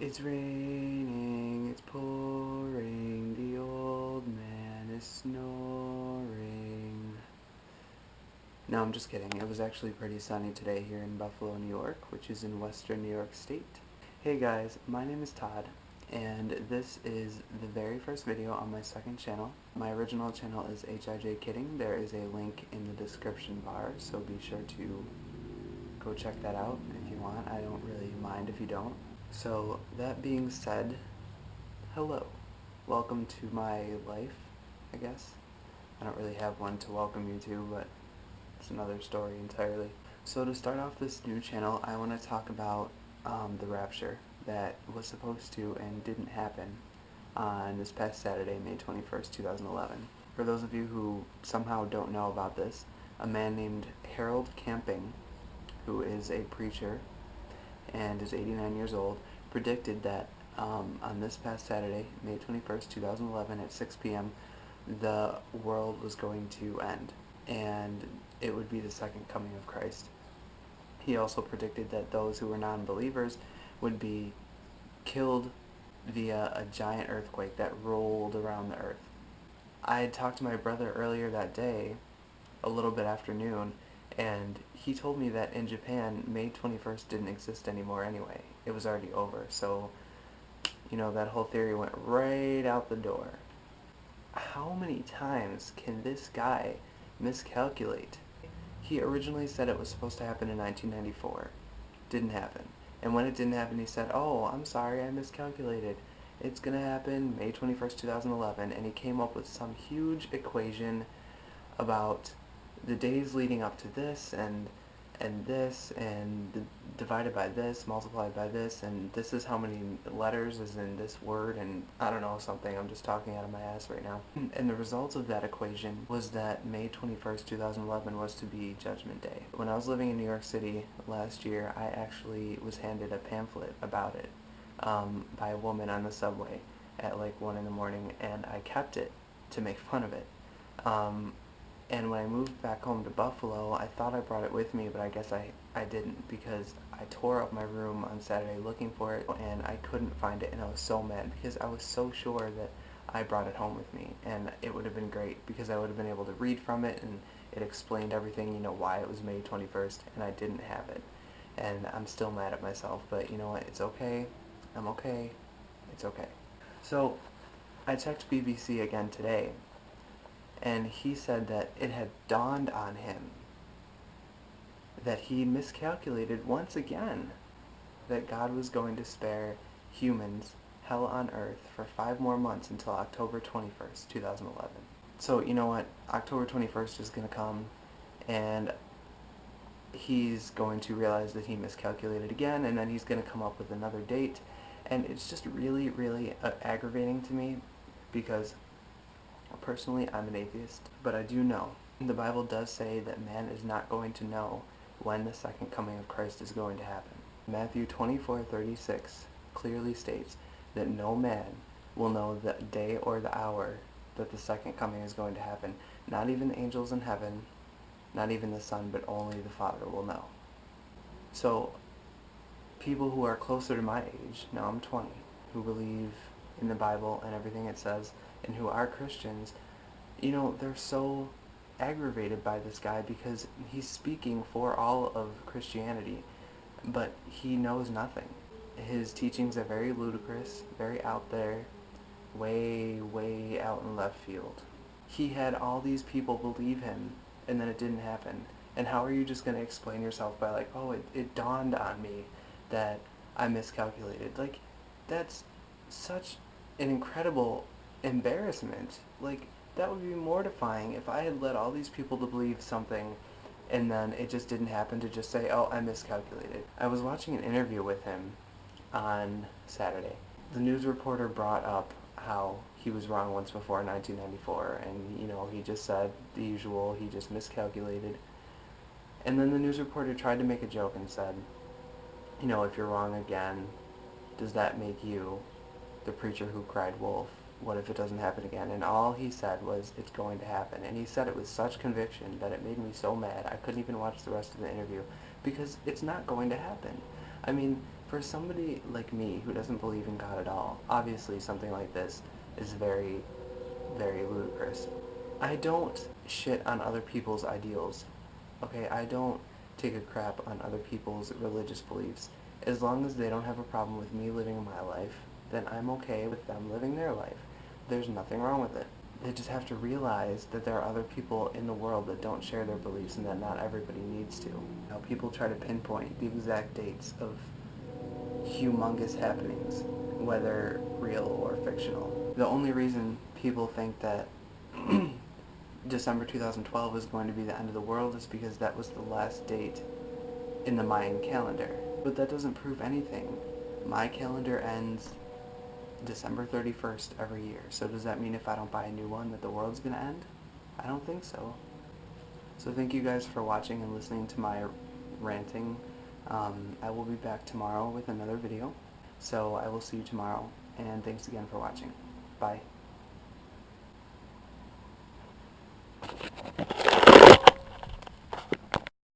It's raining, it's pouring, the old man is snoring. No, I'm just kidding. It was actually pretty sunny today here in Buffalo, New York, which is in western New York State. Hey guys, my name is Todd, and this is the very first video on my second channel. My original channel is HIJ Kidding. There is a link in the description bar, so be sure to go check that out if you want. I don't really mind if you don't. So, that being said, hello. Welcome to my life, I guess. I don't really have one to welcome you to, but it's another story entirely. So to start off this new channel, I want to talk about the rapture that was supposed to and didn't happen on this past Saturday, May 21st, 2011. For those of you who somehow don't know about this, a man named Harold Camping, who is a preacher and is 89 years old, predicted that on this past Saturday, May 21st, 2011 at 6 p.m., the world was going to end, and it would be the second coming of Christ. He also predicted that those who were non-believers would be killed via a giant earthquake that rolled around the earth. I had talked to my brother earlier that day, a little bit after noon, and he told me that in Japan, May 21st didn't exist anymore anyway. It was already over, so, that whole theory went right out the door. How many times can this guy miscalculate? He originally said it was supposed to happen in 1994. Didn't happen. And when it didn't happen, he said, "Oh, I'm sorry, I miscalculated. It's going to happen May 21st, 2011. And he came up with some huge equation about the days leading up to this and this and divided by this, multiplied by this, and this is how many letters is in this word, and I don't know, something. I'm just talking out of my ass right now. And the result of that equation was that May 21st, 2011 was to be Judgment Day. When I was living in New York City last year, I actually was handed a pamphlet about it by a woman on the subway at like 1 in the morning, and I kept it to make fun of it. And when I moved back home to Buffalo, I thought I brought it with me, but I guess I didn't, because I tore up my room on Saturday looking for it, and I couldn't find it, and I was so mad, because I was so sure that I brought it home with me, and it would have been great, because I would have been able to read from it, and it explained everything, why it was May 21st, and I didn't have it. And I'm still mad at myself, but you know what, it's okay. I'm okay. It's okay. So, I checked BBC again today, and he said that it had dawned on him that he miscalculated once again, that God was going to spare humans hell on earth for 5 more months until October 21st, 2011. So, you know what? October 21st is going to come, and he's going to realize that he miscalculated again, and then he's going to come up with another date, and it's just really, really aggravating to me, because personally, I'm an atheist, but I do know. The Bible does say that man is not going to know when the second coming of Christ is going to happen. Matthew 24:36 clearly states that no man will know the day or the hour that the second coming is going to happen. Not even the angels in heaven, not even the Son, but only the Father will know. So, people who are closer to my age, now I'm 20, who believe in the Bible and everything it says, and who are Christians, they're so aggravated by this guy, because he's speaking for all of Christianity, but he knows nothing. His teachings are very ludicrous, very out there, way, way out in left field. He had all these people believe him, and then it didn't happen. And how are you just going to explain yourself by like, oh, it dawned on me that I miscalculated? Like, that's such an incredible embarrassment. Like, that would be mortifying if I had led all these people to believe something and then it just didn't happen, to just say, oh, I miscalculated. I was watching an interview with him on Saturday. The news reporter brought up how he was wrong once before in 1994, and he just said the usual, he just miscalculated. And then the news reporter tried to make a joke and said, if you're wrong again, does that make you the preacher who cried wolf? What if it doesn't happen again? And all he said was, it's going to happen. And he said it with such conviction that it made me so mad I couldn't even watch the rest of the interview, because it's not going to happen. I mean, for somebody like me who doesn't believe in God at all, obviously something like this is very, very ludicrous. I don't shit on other people's ideals, okay? I don't take a crap on other people's religious beliefs. As long as they don't have a problem with me living my life, then I'm okay with them living their life. There's nothing wrong with it. They just have to realize that there are other people in the world that don't share their beliefs and that not everybody needs to. Now, people try to pinpoint the exact dates of humongous happenings, whether real or fictional. The only reason people think that December 2012 is going to be the end of the world is because that was the last date in the Mayan calendar. But that doesn't prove anything. My calendar ends December 31st every year. So does that mean if I don't buy a new one that the world's going to end? I don't think so. So thank you guys for watching and listening to my ranting. I will be back tomorrow with another video. So I will see you tomorrow, and thanks again for watching. Bye.